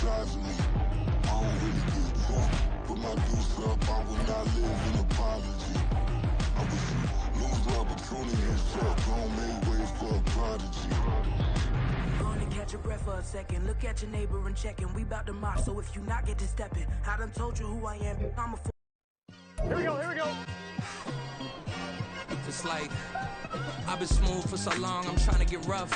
size of me. I don't really get drunk. Put my deuce up, I will not live in apology. I wish you lose the opportunity and shut. Don't make way for a prodigy. Only catch your breath for a second. Look at your neighbor and checking. We bout to march, so if you not get to stepping, I done told you who I am. I'm a fool. Here we go, here we go. It's like I've been smooth for so long, I'm trying to get rough.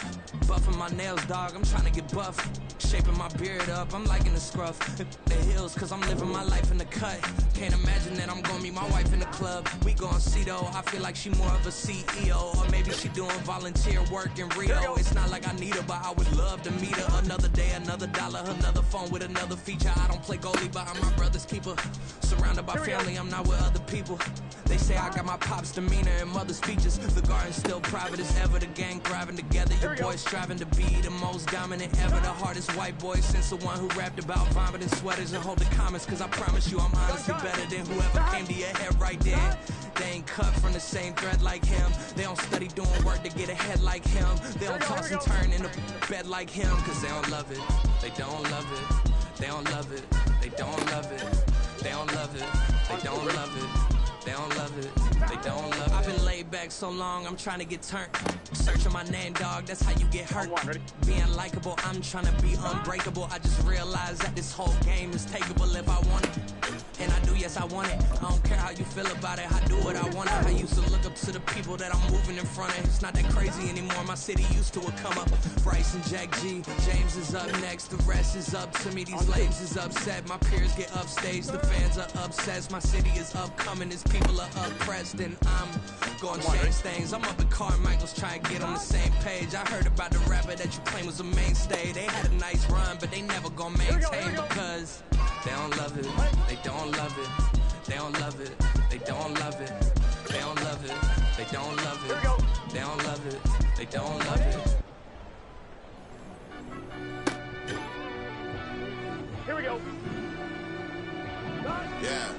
Buffing my nails, dog, I'm trying to get buff. Shaping my beard up, I'm liking the scruff. The hills, cause I'm living my life in the cut. Can't imagine that I'm gonna meet my wife in the club. We gon' see though, I feel like she more of a CEO. Or maybe she doing volunteer work in Rio. It's not like I need her, but I would love to meet her. Another day, another dollar, another phone with another feature. I don't play goalie, but I'm my brother's keeper. Surrounded by family, I'm not with other people. They say I got my pop's demeanor and mother's speeches. The garden's still private as ever, the gang thriving together. Your boys striving to be the most dominant ever. The hardest white boy since the one who rapped about vomiting sweaters and holding comments. Cause I promise you I'm honestly better than whoever came to your head right then. They ain't cut from the same thread like him. They don't study doing work to get ahead like him. They don't toss and turn in the bed like him. Cause they don't love it, they don't love it. They don't love it, they don't love it. They don't love it, they don't love it. They don't love it, they don't love it. I've been laid back so long, I'm trying to get turned. Searching my name, dog, that's how you get hurt. Being likable, I'm trying to be unbreakable. I just realized that this whole game is takeable if I want it. And I do, yes, I want it. I don't care how you feel about it, I do what I want it. I used to look up to the people that I'm moving in front of. It's not that crazy anymore, my city used to a come up. Bryce and Jack G, James is up next, the rest is up to me. These lames is upset, my peers get upstage, the fans are obsessed. My city is upcoming, it's people are oppressed, and I'm gonna change things. I'm up at Carmichael's trying to get on the same page. I heard about the rapper that you claim was a mainstay. They had a nice run, but they never gonna maintain because they don't love it, they don't love it, they don't love it, they don't love it, they don't love it, they don't love it, they don't love it, they don't love it. Here we go. Yeah.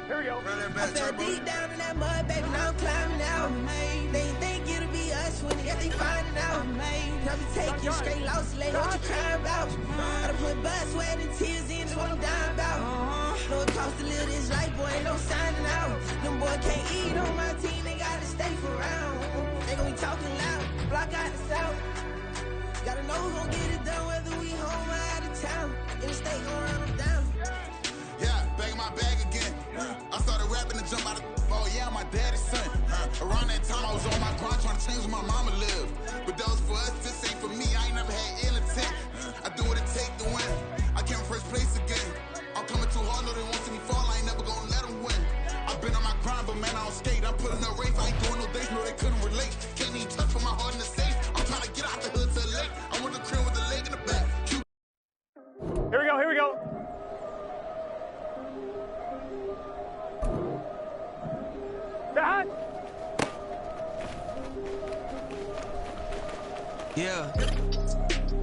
Here we go. I fell deep down in that mud, baby, now I'm climbing out. They think it'll be us when they finding out. Now we taking straight loss, lady, what you crying about? I done put blood, sweat, and tears in, that's what I'm dying about. Know it costs to live this life, boy, ain't no signing out. Them boy can't eat on my team, they gotta stay for round. They gon' be talking loud, block out the south. Gotta know who gon' get it done, whether we home or out of town. In the state, gon' run them down. Yeah, back in my bag again. I started rapping to jump out of oh yeah, I'm my daddy's son. Around that time I was on my grind trying to change where my mama lived. But that was for us, this ain't for me. I ain't never had ill intent. I do what it take to win. I came in first place again. I'm coming too hard, no they won't see me fall. I ain't never gonna let them win. I've been on my grind, but man I don't skate. I'm putting up race, I ain't doing no dates, no they couldn't relate. Can't even touch for my heart in the safe. I'm trying to get out the hood to the lake. I want the crib with the leg in the back. Here we go, here we go. That. Yeah.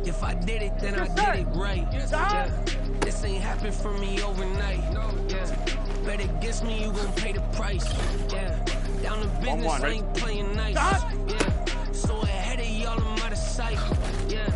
If I did it, then I did it right. Yeah. This ain't happened for me overnight. Yeah. Bet against me, you gon' pay the price. Yeah. Down to business, I ain't playing nice. Yeah. So ahead of y'all, I'm out of sight. Yeah.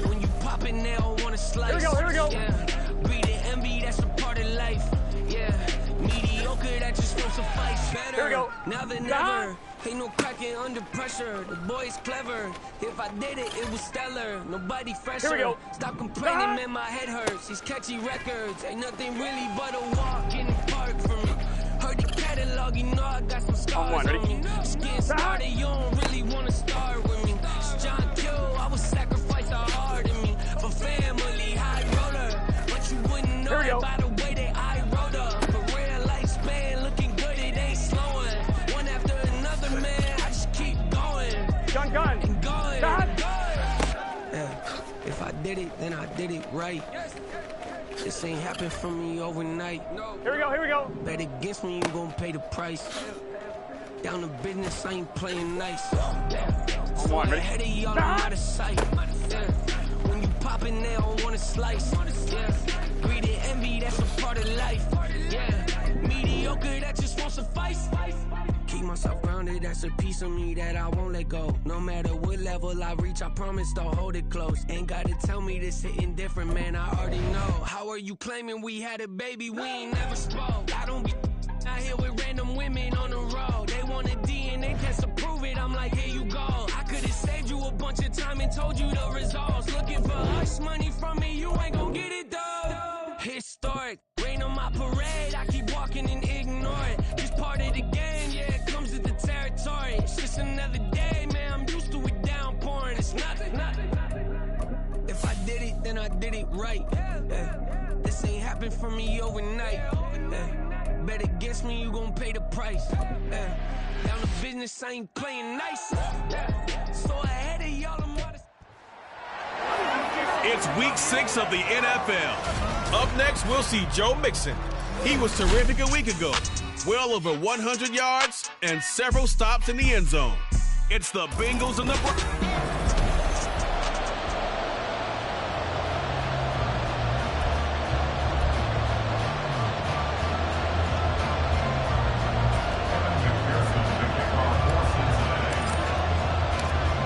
When you pop in there, I wanna slice. Here we go, here we go. Yeah. Greed and envy, that's a part of life. Yeah. Mediocre, that just won't suffice. Better Here we go. now than never. Ain't no cracking under pressure. The boy's clever. If I did it, it was stellar. Nobody fresher. Here we go. Stop complaining, man, my head hurts. These catchy records ain't nothing really but a walk in the park for me. Heard the catalog, you know I got some scars on me. Just getting started, you don't really wanna start with me. It's John Kill, I would sacrifice a heart in me for family, high roller. But you wouldn't know it by the way that I wrote up. A real lifespan, looking good, it ain't slowing. One after another, man, I just keep going. Gun. And going. Yeah. If I did it, then I did it right. This ain't happened for me overnight. Here we go, here we go. Bet against me, you gon' pay the price. Down to business, I ain't playing nice. So ahead of y'all, I'm out of sight. Yeah. When you pop in there, I don't wanna slice. Yeah. Greed and envy, that's a part of life. Yeah. Mediocre, that just won't suffice. Keep keep myself grounded, that's a piece of me that I won't let go. No matter what level I reach, I promise to hold it close. Ain't gotta tell me this hitting different, man, I already know. How are you claiming we had a baby, we ain't never spoke? I don't be out here with random women on the road. They want a DNA test to prove it, I'm like, here you go. I could've saved you a bunch of time and told you the results. Looking for hush money from me, you ain't gon' get it though. Historic, rain on my parade, I keep walking and ignore it. It's part of the game, yeah, it comes with the territory. It's just another day, man, I'm used to it downpouring. It's nothing. If I did it, then I did it right. This ain't happened for me overnight. Bet against me, you gon' pay the price. Down the business, I ain't playing nice. So ahead of y'all, I'm modest. It's week 6 of the NFL. Up next, we'll see Joe Mixon. He was terrific a week ago. Well over 100 yards and several stops in the end zone. It's the Bengals and the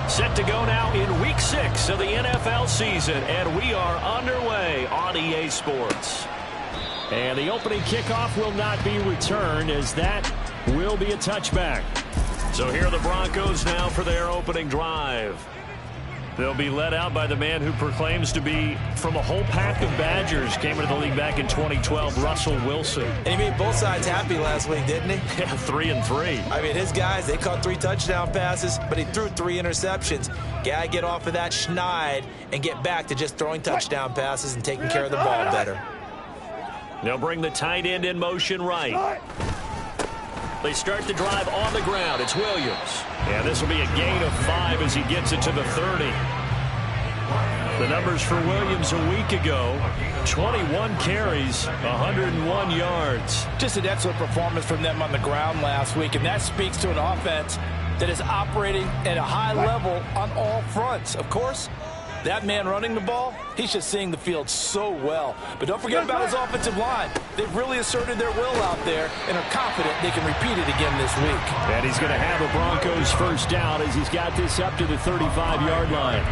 Set to go now in week 6 of the NFL season, and we are underway on EA Sports. And the opening kickoff will not be returned, as that will be a touchback. So here are the Broncos now for their opening drive. They'll be led out by the man who proclaims to be from a whole pack of Badgers. Came into the league back in 2012, Russell Wilson. And he made both sides happy last week, didn't he? Yeah, 3-3. I mean, his guys, they caught 3 touchdown passes, but he threw 3 interceptions. Gotta get off of that schneid and get back to just throwing touchdown passes and taking care of the ball better. They'll bring the tight end in motion right. They start the drive on the ground. It's Williams. And this will be a gain of 5 as he gets it to the 30. The numbers for Williams a week ago, 21 carries, 101 yards. Just an excellent performance from them on the ground last week, and that speaks to an offense that is operating at a high level on all fronts. Of course, that man running the ball, he's just seeing the field so well. But don't forget about his offensive line. They've really asserted their will out there and are confident they can repeat it again this week. And he's going to have a Broncos first down as he's got this up to the 35-yard line.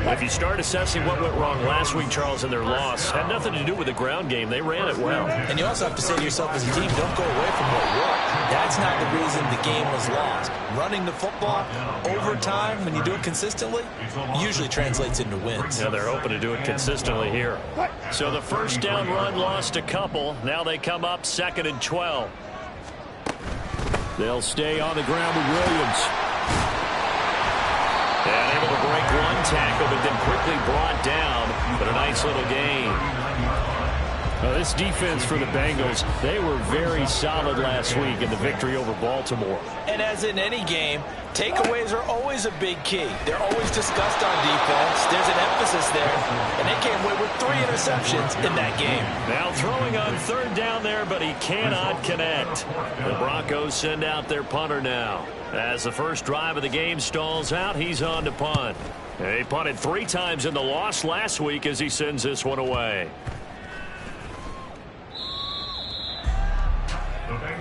If you start assessing what went wrong last week, Charles, in their loss, had nothing to do with the ground game. They ran it well. And you also have to say to yourself as a team, don't go away from what worked. That's not the reason the game was lost. Running the football over time, when you do it consistently, usually translates into wins. Yeah, they're open to do it consistently here. So the first down run lost a couple. Now they come up 2nd and 12. They'll stay on the ground with Williams. And able to break one tackle, but then quickly brought down. But a nice little gain. Well, this defense for the Bengals, they were very solid last week in the victory over Baltimore. And as in any game, takeaways are always a big key. They're always discussed on defense. There's an emphasis there. And they came away with 3 interceptions in that game. Now throwing on 3rd down there, but he cannot connect. The Broncos send out their punter now. As the first drive of the game stalls out, he's on to punt. He punted 3 times in the loss last week as he sends this one away.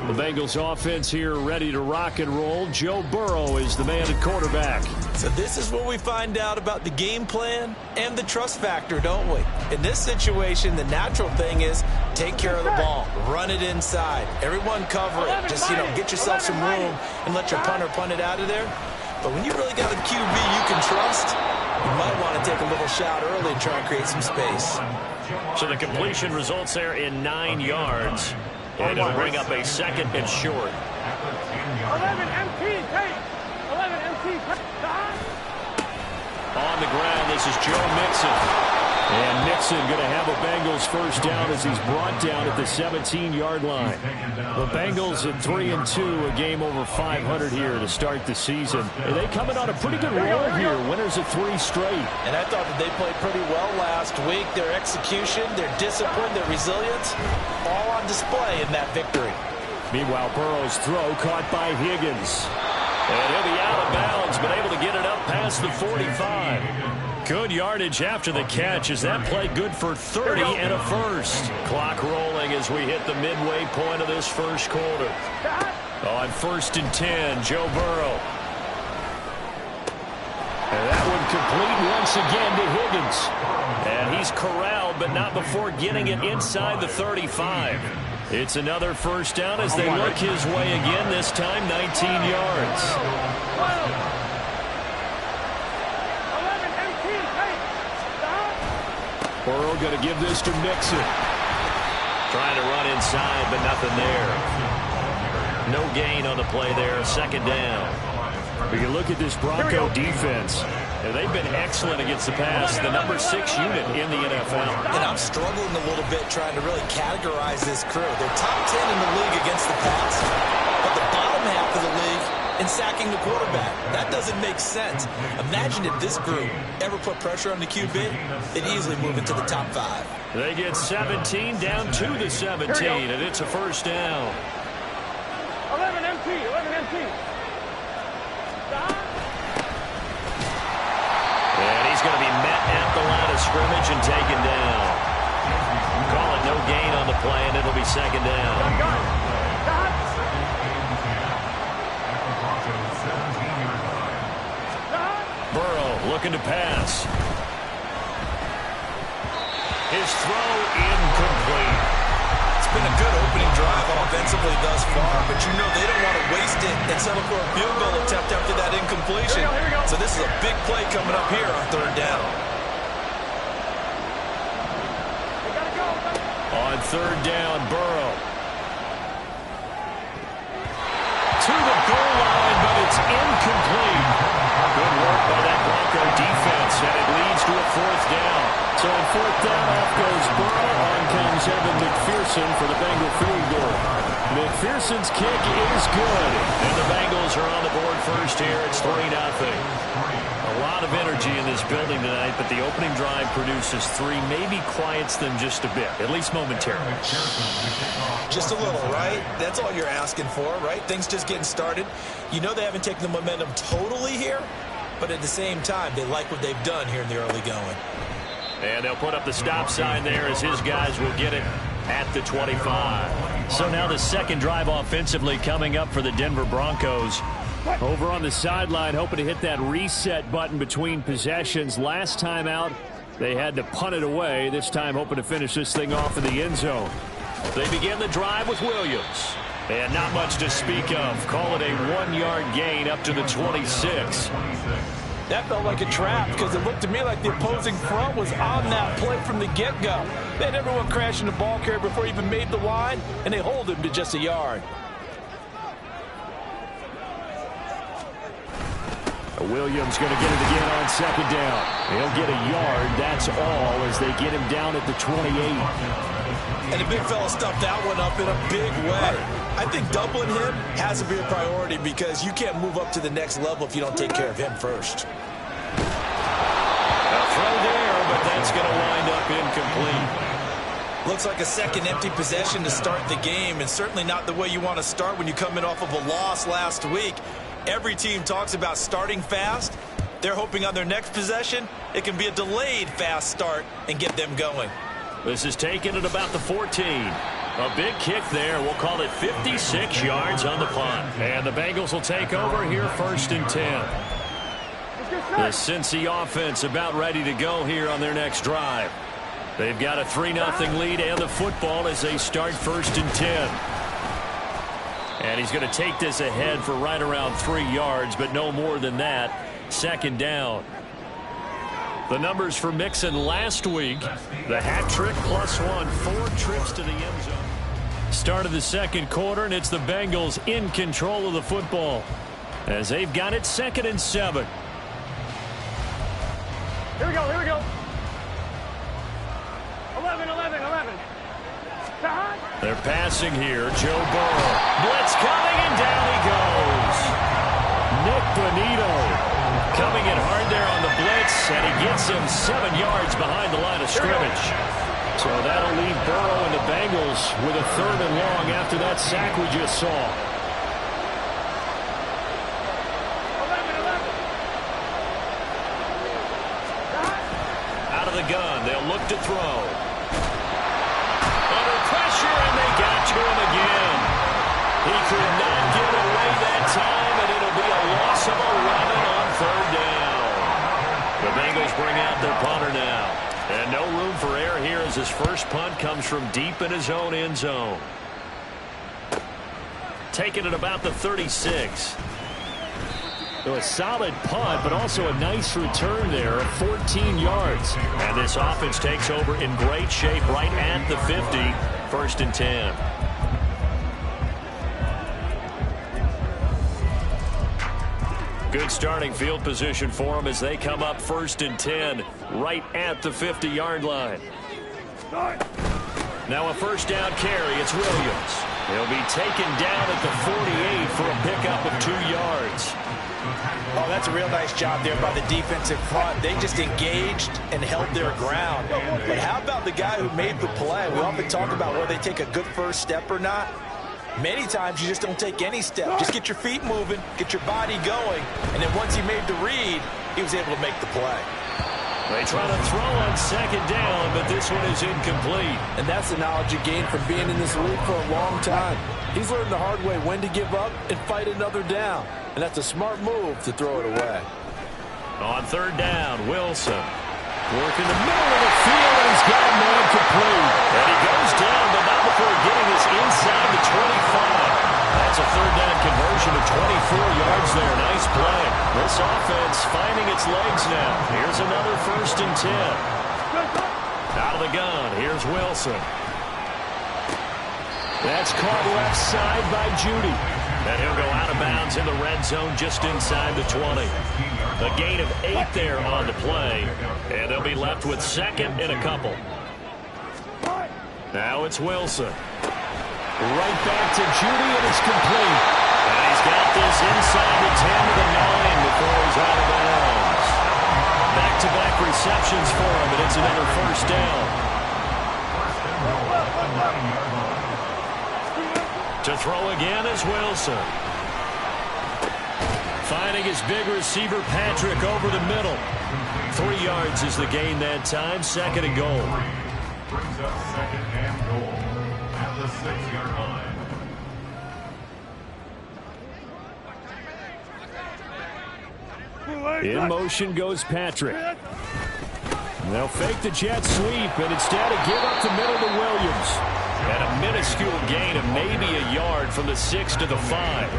The Bengals offense here ready to rock and roll. Joe Burrow is the man at quarterback. So this is where we find out about the game plan and the trust factor, don't we? In this situation, the natural thing is take care of the ball. Run it inside. Everyone cover it. Just, get yourself some room and let your punter punt it out of there. But when you really got a QB you can trust, you might want to take a little shot early and try and create some space. So the completion results there in 9 yards. And it'll bring up a 2nd and short. 11 MT, take. 11 MT, on the ground, this is Joe Mixon. And Mixon going to have a Bengals first down as he's brought down at the 17-yard line. The Bengals at 3-2, a game over 500 here to start the season. And they coming on a pretty good roll here, winners of 3 straight. And I thought that they played pretty well last week. Their execution, their discipline, their resilience, all on display in that victory. Meanwhile, Burrow's throw caught by Higgins. And he'll be out of bounds, but able to get it up past the 45. Good yardage after the catch as that play good for 30 and a first. Clock rolling as we hit the midway point of this first quarter. On 1st and 10, Joe Burrow. And that one complete once again to Higgins. And he's corralled, but not before getting it inside the 35. It's another first down as they look his way again, this time 19 yards. Burrow going to give this to Mixon. Trying to run inside, but nothing there. No gain on the play there, second down. We can look at this Bronco defense. And they've been excellent against the pass, the number 6 unit in the NFL. And I'm struggling a little bit trying to really categorize this crew. They're top 10 in the league against the pass, but the bottom half of the league in sacking the quarterback. That doesn't make sense. Imagine if this group ever put pressure on the QB, they'd easily move into the top 5. They get 17 down to the 17, and it's a first down. 11 MT. And he's going to be met at the line of scrimmage and taken down. Call it no gain on the play, and it'll be second down. Burrow looking to pass. His throw incomplete. It's been a good opening drive offensively thus far, but you know they don't want to waste it and settle for a field goal attempt after that incompletion. Here we go. So this is a big play coming up here on third down. On third down, Burrow. To the goal line, but it's incomplete. Good work by that Bronco defense, and it leads to a fourth down. So on fourth down, off goes Burrow. On comes Evan McPherson for the Bengal field goal. McPherson's kick is good, and the Bengals are on the board first here. It's 3-0. A lot of energy in this building tonight, but the opening drive produces 3, maybe quiets them just a bit, at least momentarily. Just a little, right? That's all you're asking for, right? Things just getting started. You know they haven't taken the momentum totally here, but at the same time, they like what they've done here in the early going. And they'll put up the stop sign there as his guys will get it at the 25. So now the second drive offensively coming up for the Denver Broncos. Over on the sideline, hoping to hit that reset button between possessions. Last time out, they had to punt it away. This time hoping to finish this thing off in the end zone. They begin the drive with Williams. And not much to speak of. Call it a 1-yard gain up to the 26. That felt like a trap because it looked to me like the opposing front was on that play from the get-go. They had everyone crashing the ball carrier before he even made the line, and they hold him to just a yard. Williams going to get it again on second down. He'll get a yard, that's all, as they get him down at the 28. And the big fella stuffed that one up in a big way. I think doubling him has to be a priority because you can't move up to the next level if you don't take care of him first. A throw there, but that's going to wind up incomplete. Looks like a second empty possession to start the game, and certainly not the way you want to start when you come in off of a loss last week. Every team talks about starting fast. They're hoping on their next possession, it can be a delayed fast start and get them going. This is taken at about the 14. A big kick there. We'll call it 56 yards on the punt. And the Bengals will take over here first and 10. The Cincy offense about ready to go here on their next drive. They've got a 3-0 lead and the football as they start first and 10. And he's going to take this ahead for right around 3 yards, but no more than that. Second down. The numbers for Mixon last week, the hat trick +1, 4 trips to the end zone. Start of the second quarter, and it's the Bengals in control of the football as they've got it 2nd and 7. Here we go. 11. They're passing here. Joe Burrow. Blitz coming, and down he goes. Nick Bonito coming in hard there on the blitz, and he gets him 7 yards behind the line of scrimmage. So that'll leave Burrow and the Bengals with a 3rd and long after that sack we just saw. 11. Out of the gun, they'll look to throw. Under pressure, and they got to him again. He could not get his first punt comes from deep in his own end zone. Taken at about the 36. So a solid punt, but also a nice return there of 14 yards. And this offense takes over in great shape right at the 50. 1st and 10. Good starting field position for them as they come up 1st and 10 right at the 50-yard line. Now a first down carry. It's Williams. He'll be taken down at the 48 for a pickup of 2 yards. Oh, that's a real nice job there by the defensive front. They just engaged and held their ground. But how about the guy who made the play? We often talk about whether they take a good first step or not. Many times you just don't take any step. Just get your feet moving, get your body going, and then once he made the read, he was able to make the play. They try to throw on 2nd down, but this one is incomplete. And that's the knowledge you gain from being in this league for a long time. He's learned the hard way when to give up and fight another down. And that's a smart move to throw it away. On 3rd down, Wilson. Working the middle of the field, and he's got a man complete. And he goes down, but not before getting us inside the 25. That's a 3rd down conversion of 24 yards there. Nice play. This offense finding its legs now. Here's another 1st and 10. Out of the gun, here's Wilson. That's caught left side by Judy. And he'll go out of bounds in the red zone just inside the 20. A gain of 8 there on the play. And they'll be left with 2nd and a couple. Now it's Wilson. Right back to Judy, and it's complete. And he's got this inside the 10 to the 9 before he's out of bounds. Back-to-back receptions for him, and it's another 1st down. To throw again is Wilson. Finding his big receiver, Patrick, over the middle. 3 yards is the gain that time. 2nd and goal. Brings up 2nd and goal at the 6-yard line. In motion goes Patrick. They'll fake the jet sweep, and instead give up the middle to Williams. And a minuscule gain of maybe a yard from the 6 to the 5.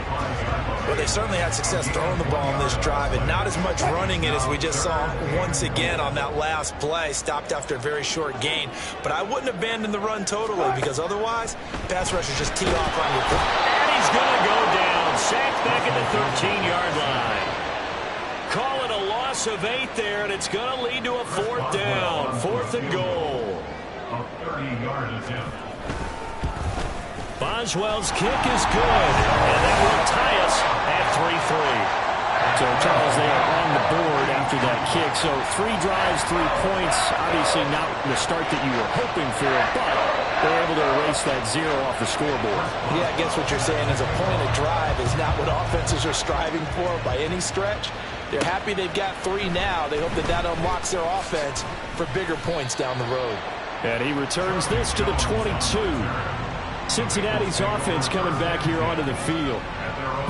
Well, they certainly had success throwing the ball on this drive, and not as much running it as we just saw once again on that last play. Stopped after a very short gain. But I wouldn't abandon the run totally, because otherwise, pass rushers just tee off on your point. And he's going to go down. Sacked back at the 13-yard line. Call it a loss of 8 there, and it's going to lead to a 4th down. 4th and goal. A 30-yard attempt. Boswell's kick is good, and that will tie us at 3-3. So, Charles, they are on the board after that kick. So 3 drives, 3 points. Obviously not the start that you were hoping for, but they're able to erase that 0 off the scoreboard. Yeah, I guess what you're saying is a point of drive is not what offenses are striving for by any stretch. They're happy they've got 3 now. They hope that that unlocks their offense for bigger points down the road. And he returns this to the 22. Cincinnati's offense coming back here onto the field.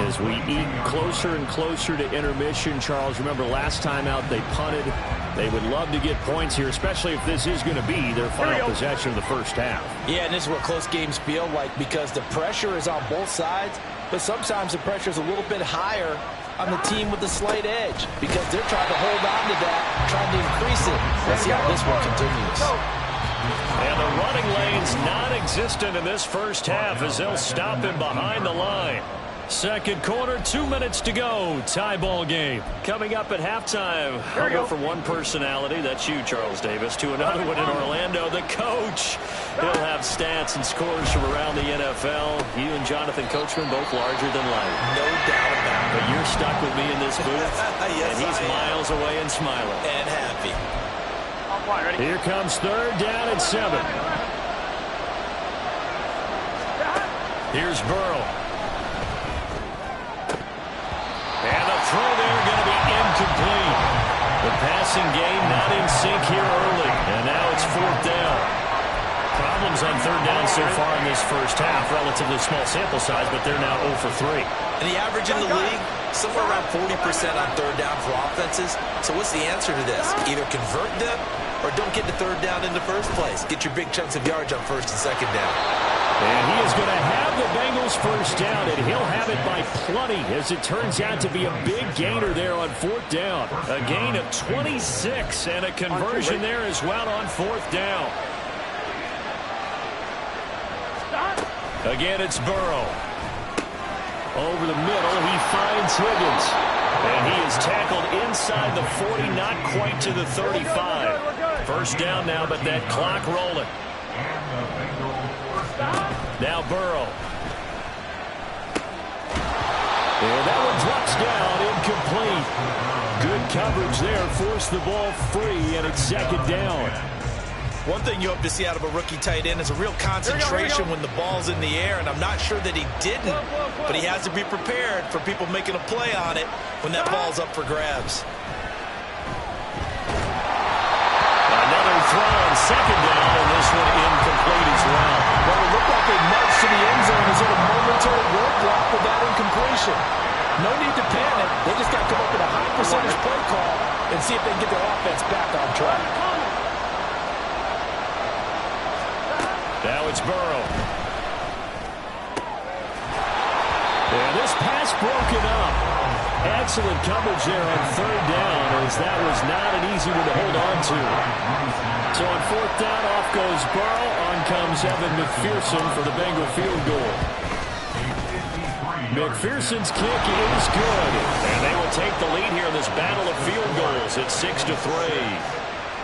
As we eat closer and closer to intermission, Charles, remember last time out they punted. They would love to get points here, especially if this is going to be their final possession of the first half. Yeah, and this is what close games feel like because the pressure is on both sides, but sometimes the pressure is a little bit higher on the team with the slight edge because they're trying to hold on to that, trying to increase it. Let's see how this one continues. And the running lane's non-existent in this first half as they'll stop him behind the line. Second quarter, 2 minutes to go. Tie ball game. Coming up at halftime, I'll go from one personality, that's you, Charles Davis, to another one in Orlando, the coach. He'll have stats and scores from around the NFL. You and Jonathan Coachman both larger than life. No doubt about it. But you're stuck with me in this booth, yes, and he's miles away and smiling. And happy. Here comes 3rd down and 7. Here's Burrow. And the throw there going to be incomplete. The passing game not in sync here early. And now it's 4th down. Problems on 3rd down so far in this first half. Relatively small sample size, but they're now 0 for 3. And the average in the league, somewhere around 40% on 3rd down for offenses. So what's the answer to this? Either convert them or don't get to third down in the first place. Get your big chunks of yards on first and second down. And he is going to have the Bengals first down, and he'll have it by plenty, as it turns out to be a big gainer there on fourth down. A gain of 26 and a conversion there as well on fourth down. Again, it's Burrow. Over the middle, he finds Higgins. And he is tackled inside the 40, not quite to the 35. First down now, but that clock rolling. Now Burrow. And that one drops down, incomplete. Good coverage there, forced the ball free, and it's second down. One thing you hope to see out of a rookie tight end is a real concentration when the ball's in the air, and I'm not sure that he didn't, but he has to be prepared for people making a play on it when that ball's up for grabs. Another throw on second down, and this one incomplete as well. Well, it looked like they marched to the end zone. Is it a momentary roadblock with that incompletion? No need to panic. They just got to come up with a high percentage play call and see if they can get their offense back on track. Now it's Burrow. And this pass broken up. Excellent coverage there on third down, as that was not an easy one to hold on to. So on fourth down, off goes Burrow. On comes Evan McPherson for the Bengal field goal. McPherson's kick is good. And they will take the lead here in this battle of field goals. It's 6-3.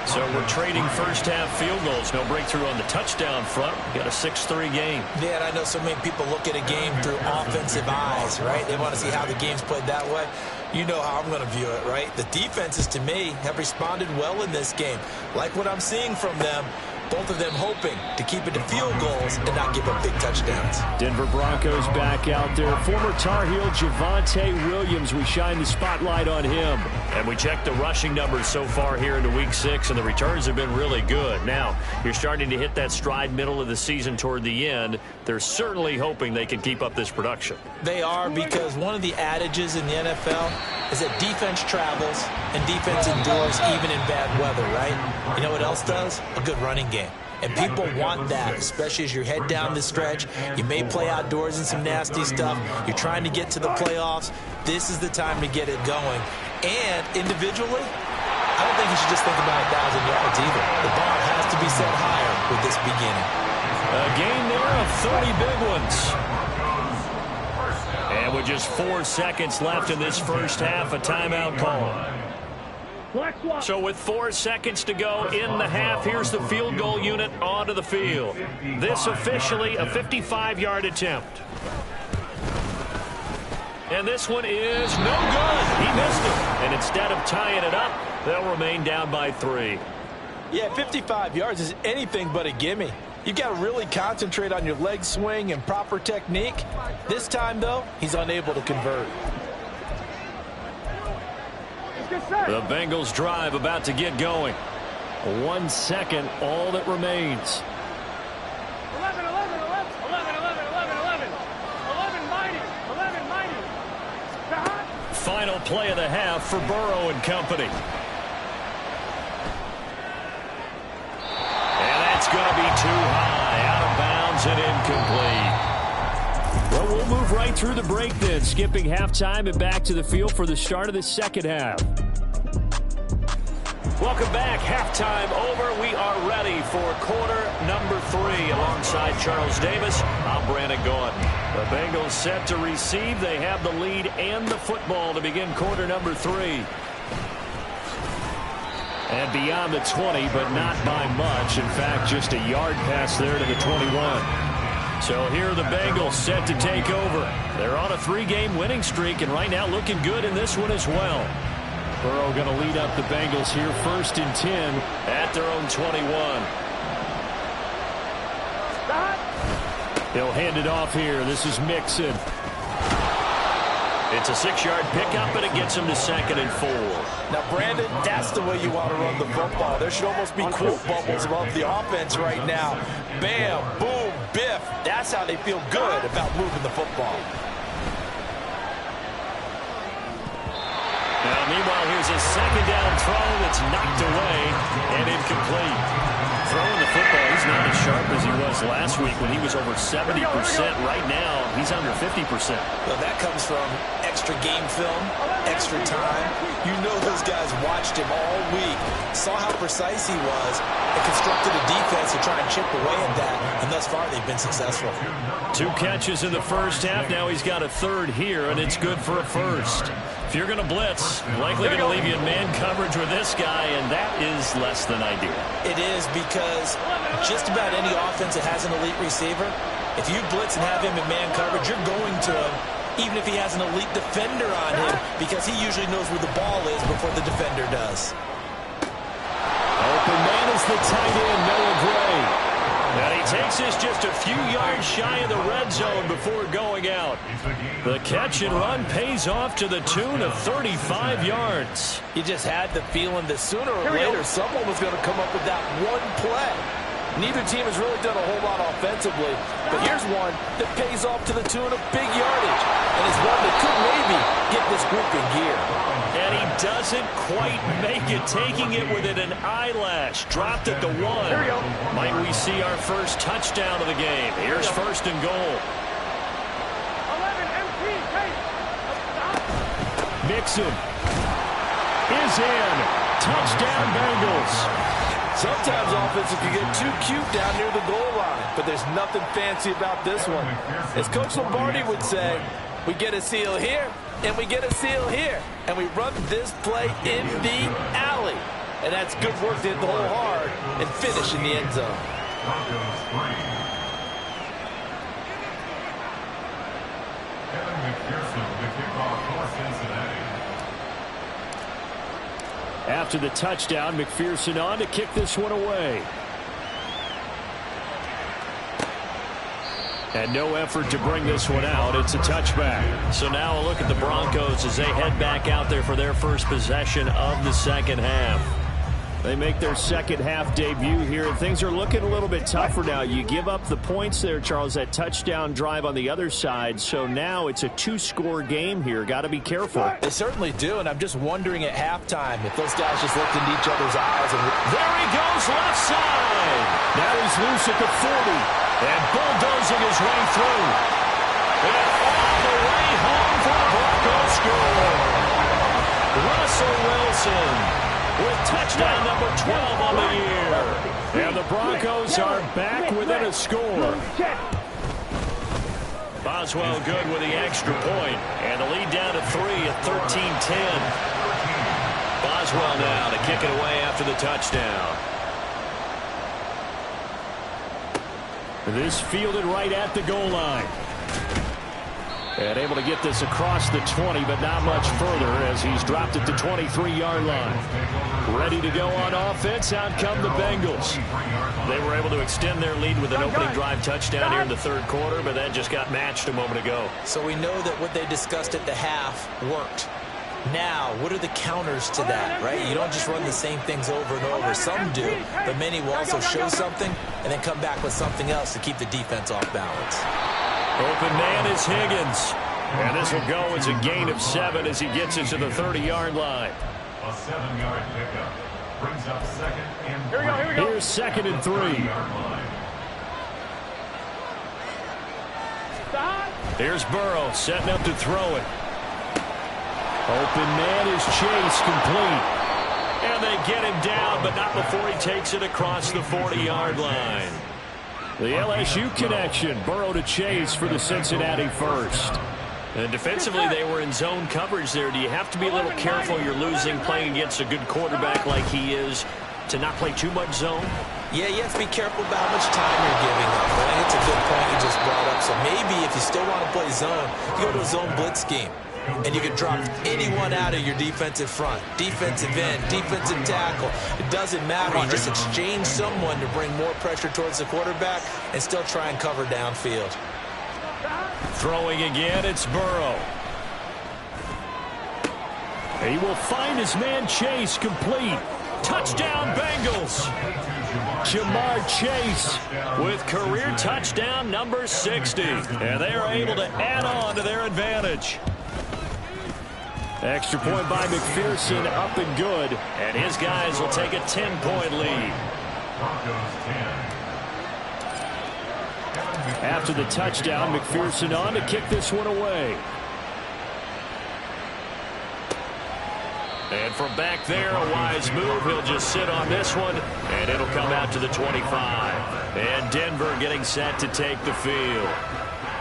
So we're trading first-half field goals. No breakthrough on the touchdown front. We got a 6-3 game. Yeah, and I know so many people look at a game through offensive eyes, right? They want to see how the game's played that way. You know how I'm going to view it, right? The defenses, to me, have responded well in this game. Like what I'm seeing from them. Both of them hoping to keep it to field goals and not give up big touchdowns. Denver Broncos back out there. Former Tar Heel Javonte Williams. We shine the spotlight on him. And we check the rushing numbers so far here into Week 6, and the returns have been really good. Now, you're starting to hit that stride middle of the season toward the end. They're certainly hoping they can keep up this production. They are, because one of the adages in the NFL is that defense travels and defense endures even in bad weather, right? You know what else does? A good running game. And people want that, especially as you head down the stretch. You may play outdoors in some nasty stuff. You're trying to get to the playoffs. This is the time to get it going. And individually, I don't think you should just think about 1,000 yards either. The bar has to be set higher with this beginning. A game there of 30 big ones. And with just 4 seconds left in this first half, a timeout call. So with 4 seconds to go in the half, here's the field goal unit onto the field. This officially a 55-yard attempt. And this one is no good. He missed it. And instead of tying it up, they'll remain down by 3. Yeah, 55 yards is anything but a gimme. You've got to really concentrate on your leg swing and proper technique. This time, though, he's unable to convert. The Bengals drive about to get going. 1 second, all that remains. 11, 11, 11, 11, 11, 11, 11. 11 mighty, 11 mighty. Final play of the half for Burrow and company. And that's going to be too high, out of bounds and incomplete. Well, we'll move right through the break then, skipping halftime and back to the field for the start of the second half. Welcome back. Halftime over. We are ready for quarter number 3. Alongside Charles Davis, I'm Brandon Gaudin. The Bengals set to receive. They have the lead and the football to begin quarter number 3. And beyond the 20, but not by much. In fact, just a yard pass there to the 21. So here are the Bengals set to take over. They're on a 3-game winning streak, and right now looking good in this one as well. Burrow going to lead up the Bengals here, 1st and 10 at their own 21. They'll hand it off here. This is Mixon. It's a 6-yard pickup, but it gets him to 2nd and 4. Now, Brandon, that's the way you want to run the football. There should almost be quote bubbles above the offense right now. Bam, boom, biff. That's how they feel good about moving the football. Now Meanwhile, here's a second down throw that's knocked away and incomplete. Throwing the football, he's not as sharp as he was last week when he was over 70%. Right now, he's under 50%. Well, that comes from extra game film, extra time. You know those guys watched him all week, saw how precise he was, and constructed a defense to try and chip away at that. And thus far, they've been successful. 2 catches in the first half. Now he's got a third here, and it's good for a first. If you're going to blitz, likely going to leave you in man coverage with this guy, and that is less than ideal. It is, because just about any offense that has an elite receiver, if you blitz and have him in man coverage, you're going to him, even if he has an elite defender on him, because he usually knows where the ball is before the defender does. Open man is the tight end, Noah Gray. And he takes this just a few yards shy of the red zone before going out. The catch and run pays off to the tune of 35 yards. You just had the feeling that sooner or later someone was going to come up with that one play. Neither team has really done a whole lot offensively, but here's one that pays off to the tune of big yardage, and is one that could maybe get this group in gear. And he doesn't quite make it, taking it within an eyelash. Dropped at the 1. Might we see our first touchdown of the game? Here's first and goal. 11 MT, Mixon is in. Touchdown Bengals. Sometimes offensive can get too cute down near the goal line, but there's nothing fancy about this one. As Coach Lombardi would say, we get a seal here, and we get a seal here, and we run this play in the alley. And that's good work to hit the hole hard and finish in the end zone. Kevin McPherson, the kickoff for Cincinnati. After the touchdown, McPherson on to kick this one away. And no effort to bring this one out. It's a touchback. So now a look at the Broncos as they head back out there for their first possession of the second half. They make their second half debut here, and things are looking a little bit tougher now. You give up the points there, Charles, that touchdown drive on the other side. So now it's a 2-score game here. Got to be careful. They certainly do, and I'm just wondering at halftime if those guys just looked into each other's eyes. And there he goes, left side. Now he's loose at the 40. And bulldozing his way through. And all the way home for the Broncos score. Russell Wilson with touchdown number 12 on the year. And the Broncos are back within a score. Boswell good with the extra point. And the lead down to 3 at 13-10. Boswell now to kick it away after the touchdown. This fielded right at the goal line. And able to get this across the 20, but not much further as he's dropped it to 23-yard line. Ready to go on offense. Out come the Bengals. They were able to extend their lead with an opening drive touchdown here in the third quarter, but that just got matched a moment ago. So we know that what they discussed at the half worked. Now, what are the counters to that, right? You don't just run the same things over and over. Some do, but many will also show something and then come back with something else to keep the defense off balance. Open man is Higgins. And this will go as a gain of 7 as he gets it to the 30-yard line. A 7-yard pickup brings up second and 3. Here we go. Here's second and 3. Here's Burrow setting up to throw it. Open man is Chase, complete. And they get him down, but not before he takes it across the 40-yard line. The LSU connection, Burrow to Chase for the Cincinnati first. And defensively, they were in zone coverage there. Do you have to be a little careful? You're losing, playing against a good quarterback like he is, to not play too much zone? Yeah, you have to be careful about how much time you're giving up. I think it's a good point you just brought up. So maybe if you still want to play zone, you go to a zone blitz scheme. And you can drop anyone out of your defensive front. Defensive end, defensive tackle. It doesn't matter. You just exchange someone to bring more pressure towards the quarterback and still try and cover downfield. Throwing again, it's Burrow. He will find his man Chase, complete. Touchdown Bengals. Jamar Chase with career touchdown number 60. And they are able to add on to their advantage. Extra point by McPherson, up and good. And his guys will take a 10-point lead. After the touchdown, McPherson on to kick this one away. And from back there, a wise move. He'll just sit on this one, and it'll come out to the 25. And Denver getting set to take the field.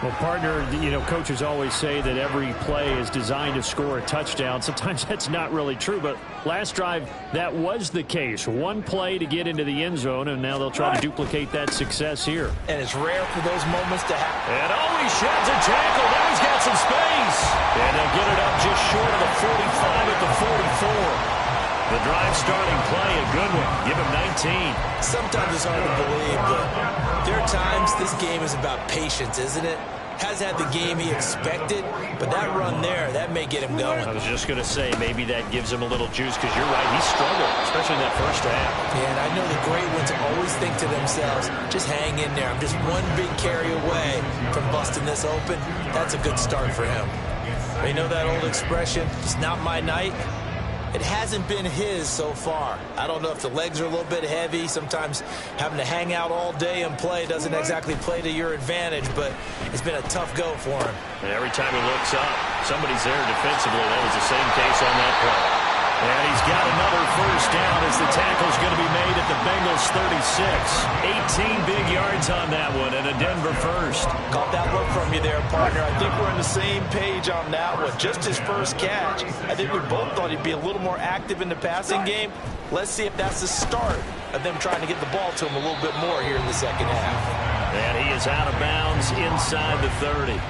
Well, partner, coaches always say that every play is designed to score a touchdown. Sometimes that's not really true, but last drive, that was the case. One play to get into the end zone, and now they'll try to duplicate that success here. And it's rare for those moments to happen. And he sheds a tackle. Now he's got some space. And they'll get it up just short of the 45 at the 44. The drive starting play, a good one. Give him 19. Sometimes it's hard to believe, but there are times this game is about patience, isn't it? Has had the game he expected, but that run there, that may get him going. I was just going to say, maybe that gives him a little juice, because you're right, he struggled, especially in that first half. Yeah, and I know the great ones always think to themselves, just hang in there. I'm just one big carry away from busting this open. That's a good start for him. But you know that old expression, it's not my night? It hasn't been his so far. I don't know if the legs are a little bit heavy. Sometimes having to hang out all day and play doesn't exactly play to your advantage, but it's been a tough go for him. And every time he looks up, somebody's there defensively. That was the same case on that play. And he's got another first down as the tackle's going to be made at the Bengals 36. 18 big yards on that one, and a Denver first. Caught that look from you there, partner. I think we're on the same page on that one. Just his first catch. I think we both thought he'd be a little more active in the passing game. Let's see if that's the start of them trying to get the ball to him a little bit more here in the second half. And he is out of bounds inside the 30.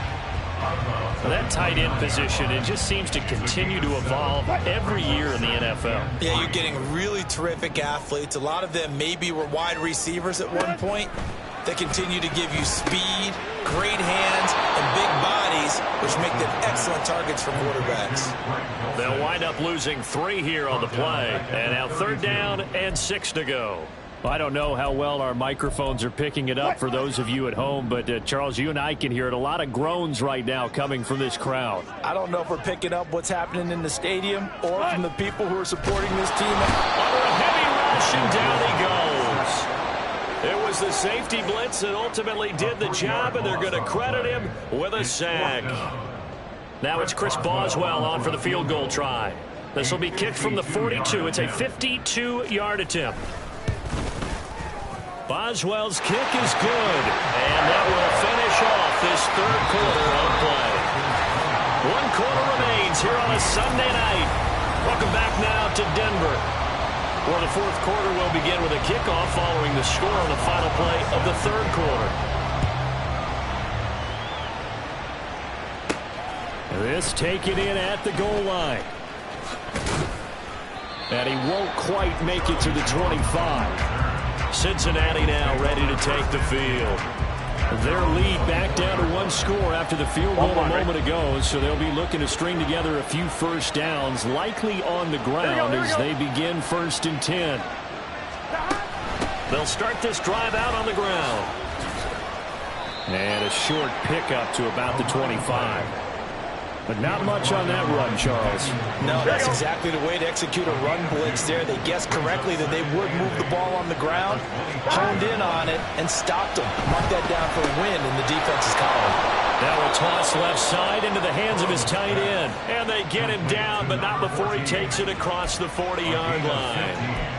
Well, that tight end position, it just seems to continue to evolve every year in the NFL. Yeah, you're getting really terrific athletes. A lot of them maybe were wide receivers at one point. They continue to give you speed, great hands, and big bodies, which make them excellent targets for quarterbacks. They'll wind up losing 3 here on the play. And now 3rd down and 6 to go. I don't know how well our microphones are picking it up for those of you at home, but Charles, you and I can hear it. A lot of groans right now coming from this crowd. I don't know if we're picking up what's happening in the stadium or from the people who are supporting this team. Under a heavy rush, and down he goes. It was the safety blitz that ultimately did the job, and they're going to credit him with a sack. Now it's Chris Boswell on for the field goal try. This will be kicked from the 42. It's a 52-yard attempt. Boswell's kick is good, and that will finish off this 3rd quarter of play. 1 quarter remains here on a Sunday night. Welcome back now to Denver, where the 4th quarter will begin with a kickoff following the score on the final play of the 3rd quarter. This taken in at the goal line. And he won't quite make it to the 25. Cincinnati now ready to take the field. Their lead back down to 1 score after the field goal a moment ago, so they'll be looking to string together a few first downs, likely on the ground as they begin 1st and 10. They'll start this drive out on the ground. And a short pickup to about the 25. But not much on that run, Charles. No, that's exactly the way to execute a run blitz there. They guessed correctly that they would move the ball on the ground, honed in on it, and stopped them. Mark that down for a win in the defense's column. Now a toss left side into the hands of his tight end. And they get him down, but not before he takes it across the 40-yard line.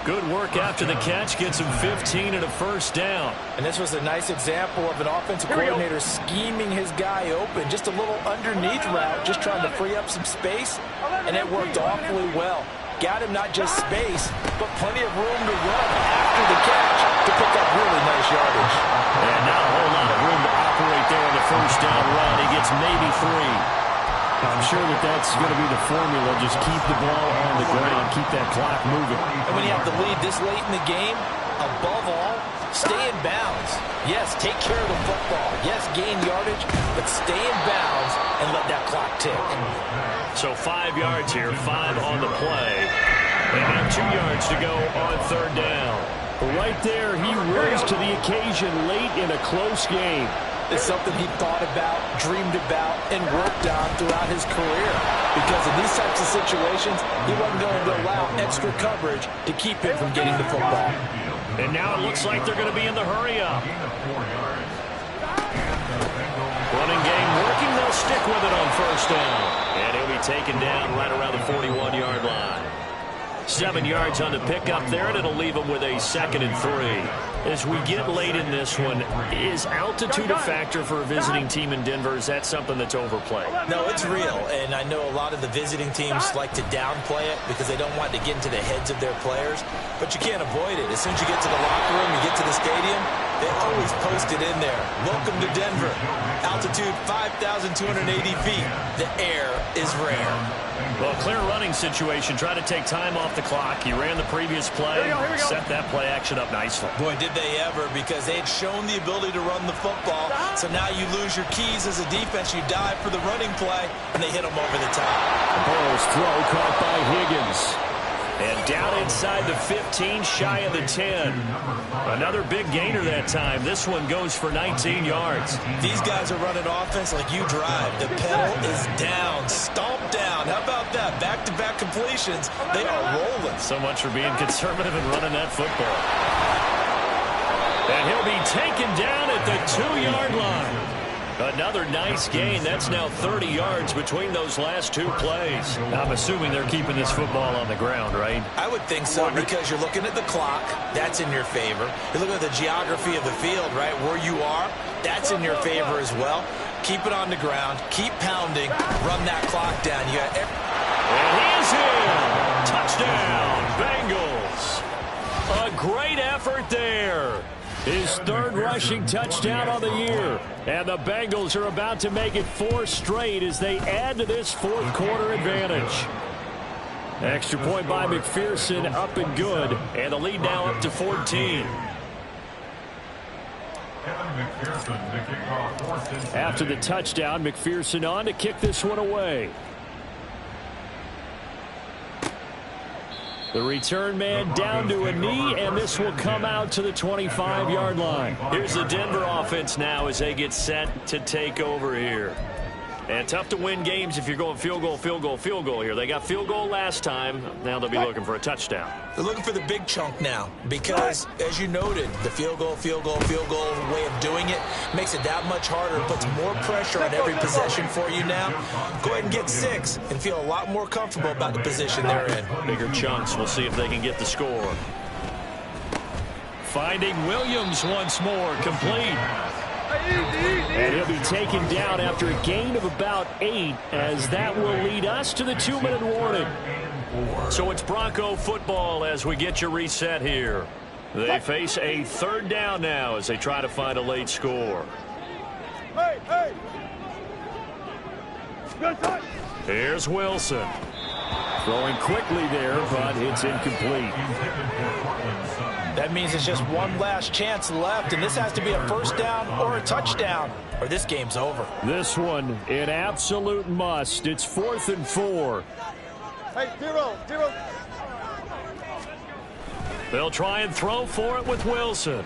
Good work after the catch, gets him 15 and a first down. And this was a nice example of an offensive coordinator scheming his guy open. Just a little underneath route, just trying to free up some space, and it worked awfully well. Got him not just space, but plenty of room to run after the catch to pick up really nice yardage. And not a whole lot of room to operate there on the first down run. He gets maybe 3. I'm sure that that's going to be the formula. Just keep the ball on the ground, keep that clock moving. And when you have the lead this late in the game, above all, stay in bounds. Yes, take care of the football. Yes, gain yardage, but stay in bounds and let that clock tick. So 5 yards here, 5 on the play. And now 2 yards to go on 3rd down. Right there, he rose to the occasion late in a close game. is something he thought about, dreamed about, and worked on throughout his career. Because in these types of situations, he wasn't going to allow extra coverage to keep him from getting the football. And now it looks like they're going to be in the hurry-up. Running game working. They'll stick with it on first down. And he'll be taken down right around the 41-yard line. 7 yards on the pickup there, and it'll leave him with a 2nd and 3. As we get late in this one, is altitude a factor for a visiting team in Denver? Is that something that's overplayed? No, it's real, and I know a lot of the visiting teams like to downplay it because they don't want to get into the heads of their players, but you can't avoid it. As soon as you get to the locker room, you get to the stadium, they always post it in there. Welcome to Denver. Altitude 5,280 feet. The air is rare. Well, clear running situation. Try to take time off the clock. He ran the previous play. Here we go. Set that play action up nicely. Boy, did they ever, because they had shown the ability to run the football. So now you lose your keys as a defense. You dive for the running play, and they hit them over the top. Burrow's throw caught by Higgins. And down inside the 15, shy of the 10. Another big gainer that time. This one goes for 19 yards. These guys are running offense like you drive. The pedal is down, stomp down. How about that? Back-to-back completions. They are rolling. So much for being conservative and running that football. And he'll be taken down at the 2-yard line. Another nice gain. That's now 30 yards between those last 2 plays. I'm assuming they're keeping this football on the ground, right? I would think so, because you're looking at the clock. That's in your favor. You're looking at the geography of the field, right? Where you are, that's in your favor as well. Keep it on the ground. Keep pounding. Run that clock down. You got and he is in. Touchdown, Bengals. A great effort there. His 3rd rushing touchdown on the year. And the Bengals are about to make it 4 straight as they add to this 4th quarter advantage. Extra point by McPherson, up and good. And the lead now up to 14. After the touchdown, McPherson on to kick this one away. The return man down to a knee, and this will come out to the 25-yard line. Here's the Denver offense now as they get set to take over here. And tough to win games if you're going field goal, field goal, field goal here. They got field goal last time. Now they'll be looking for a touchdown. They're looking for the big chunk now because, as you noted, the field goal way of doing it makes it that much harder. It puts more pressure on every possession for you now. Go ahead and get 6 and feel a lot more comfortable about the position they're in. Bigger chunks. We'll see if they can get the score. Finding Williams once more, complete. And he'll be taken down after a gain of about 8, as that will lead us to the 2-minute warning. So it's Bronco football as we get you reset here. They face a 3rd down now as they try to find a late score. Here's Wilson. Throwing quickly there, but it's incomplete. That means it's just one last chance left, and this has to be a 1st down or a touchdown, or this game's over. This one, an absolute must. It's 4th and 4. Hey, zero. They'll try and throw for it with Wilson.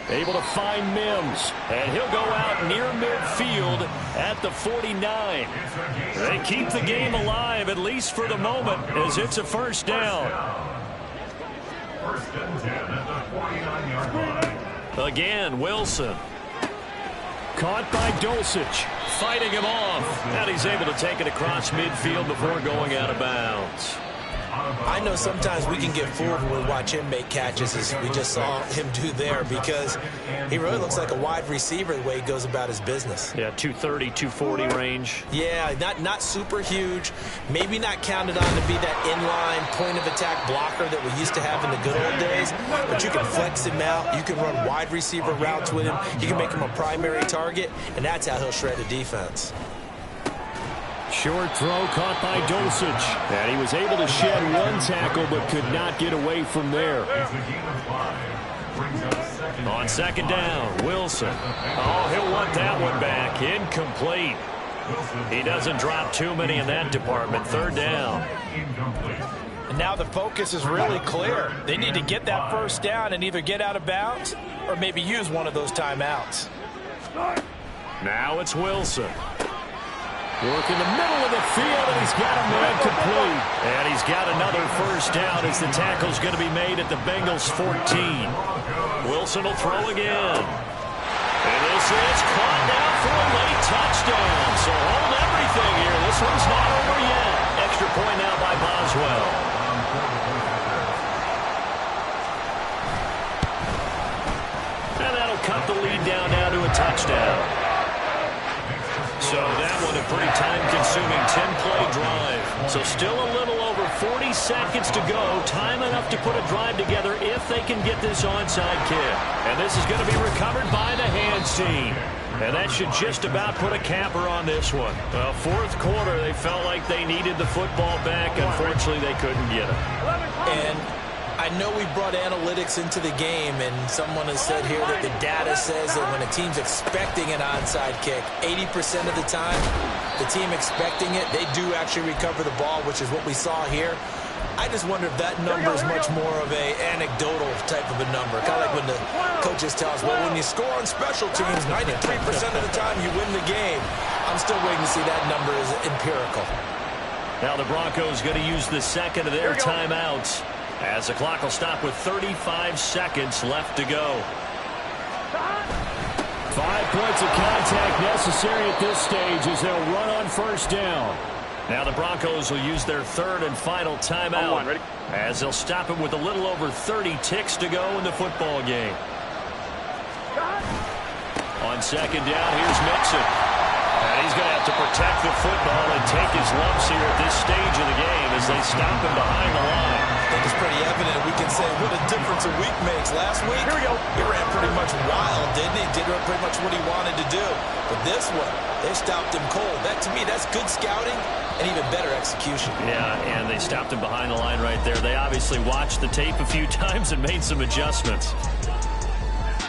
Able to find Mims, and he'll go out near midfield at the 49. They keep the game alive, at least for the moment, as it's a 1st down. 1st and 10 at the 49-yard line. Again, Wilson. Caught by Dulcich. Fighting him off. And he's able to take it across midfield before going out of bounds. I know sometimes we can get fooled when we watch him make catches, as we just saw him do there, because he really looks like a wide receiver the way he goes about his business. Yeah, 230, 240 range. Yeah, not super huge. Maybe not counted on to be that inline point-of-attack blocker that we used to have in the good old days, but you can flex him out. You can run wide receiver routes with him. You can make him a primary target, and that's how he'll shred a defense. Short throw caught by Dulcich. And he was able to shed one tackle but could not get away from there. On 2nd down, Wilson. Oh, he'll want that one back. Incomplete. He doesn't drop too many in that department. 3rd down. And now the focus is really clear. They need to get that 1st down and either get out of bounds or maybe use one of those timeouts. Now it's Wilson. Work in the middle of the field, and he's got a man complete. And he's got another first down as the tackle's going to be made at the Bengals 14. Wilson will throw again. And this is caught down for a late touchdown. So hold everything here. This one's not over yet. Extra point now by Boswell. And that'll cut the lead down now to a touchdown. So that one a pretty time-consuming 10-play drive. So still a little over 40 seconds to go. Time enough to put a drive together if they can get this onside kick. And this is going to be recovered by the hands team. And that should just about put a capper on this one. Well, fourth quarter, they felt like they needed the football back. Unfortunately, they couldn't get it. And I know we brought analytics into the game, and someone has said here that the data says that when a team's expecting an onside kick, 80% of the time, the team expecting it, they do actually recover the ball, which is what we saw here. I just wonder if that number is much more of a anecdotal type of a number. Kind of like when the coaches tell us, well, when you score on special teams, 93% of the time you win the game. I'm still waiting to see that number is empirical. Now the Broncos going to use the second of their timeouts, as the clock will stop with 35 seconds left to go. 5 points of contact necessary at this stage as they'll run on first down. Now the Broncos will use their third and final timeout as they'll stop it with a little over 30 ticks to go in the football game. On second down, here's Mixon. And he's going to have to protect the football and take his lumps here at this stage of the game as they stop him behind the line. I think it's pretty evident. We can say what a difference a week makes. Last week, he ran pretty much wild, didn't he? Did pretty much what he wanted to do. But this one, they stopped him cold. That, to me, that's good scouting and even better execution. Yeah, and they stopped him behind the line right there. They obviously watched the tape a few times and made some adjustments.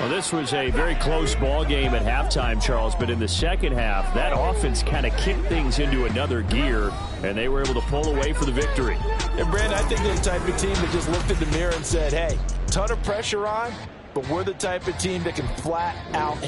Well, this was a very close ball game at halftime, Charles, but in the second half, that offense kind of kicked things into another gear, and they were able to pull away for the victory. And, Brandon, I think they're the type of team that just looked in the mirror and said, hey, ton of pressure on, but we're the type of team that can flat out.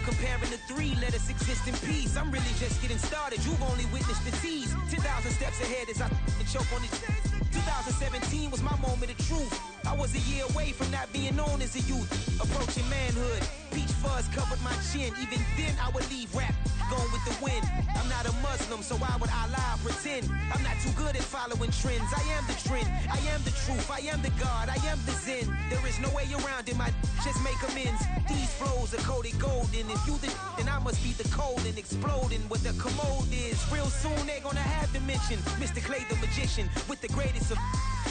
Comparing the three, let us exist in peace. I'm really just getting started. You've only witnessed the tease. 10,000 steps ahead as I choke on it. 2017 was my moment of truth. I was a year away from not being known as a youth. Approaching manhood. Peach fuzz covered my chin. Even then I would leave rap going with the wind. I'm not a Muslim, so why would I lie or pretend? I'm not too good at following trends. I am the trend. I am the truth. I am the God. I am the Zen. There is no way around it. My just make amends. These flows are coated golden. If you the then I must be the cold and exploding what the commode is. Real soon they're gonna have to mention Mr. Clay the magician with the greatest of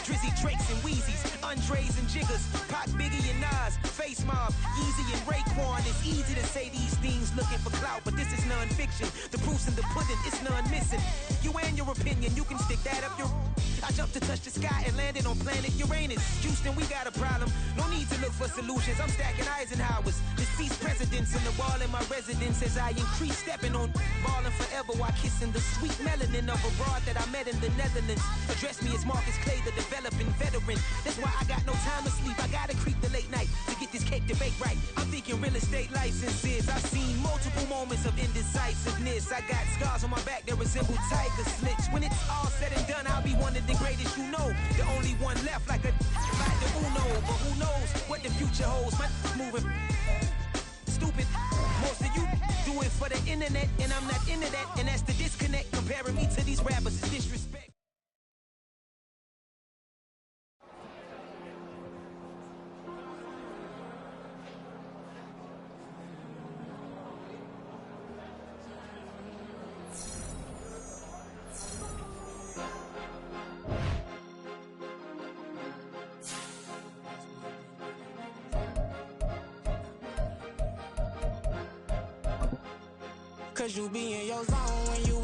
Drizzy, Drakes, and Wheezies, Andres and Jiggers, Pac, Biggie, and Nas, Face Mob, Yeezy, and Raekwon. It's easy to say these things looking for clout, but this is non-fiction. The proof's in the pudding, it's none missing. You and your opinion, you can stick that up your... I jumped to touch the sky and landed on planet Uranus. Houston, we got a problem. No need to look for solutions. I'm stacking Eisenhowers. Deceased presidents in the wall in my residence as I increase stepping on ballin' forever while kissing the sweet melanin of a broad that I met in the Netherlands. Address me as Marcus Clay, the developing veteran. That's why I got no time to sleep. I gotta creep the late night to get this cake to bake right. I'm thinking real estate licenses. I've seen multiple moments of indecisiveness. I got scars on my back that resemble tiger slits. When it's all said and done, I'll be one of the greatest you know. The only one left like a like the Uno. But who knows what the future holds? My moving stupid. Most of you do it for the internet, and I'm not into that. And that's the disconnect. Comparing me to these rappers is disrespect. Cause you be in your zone when you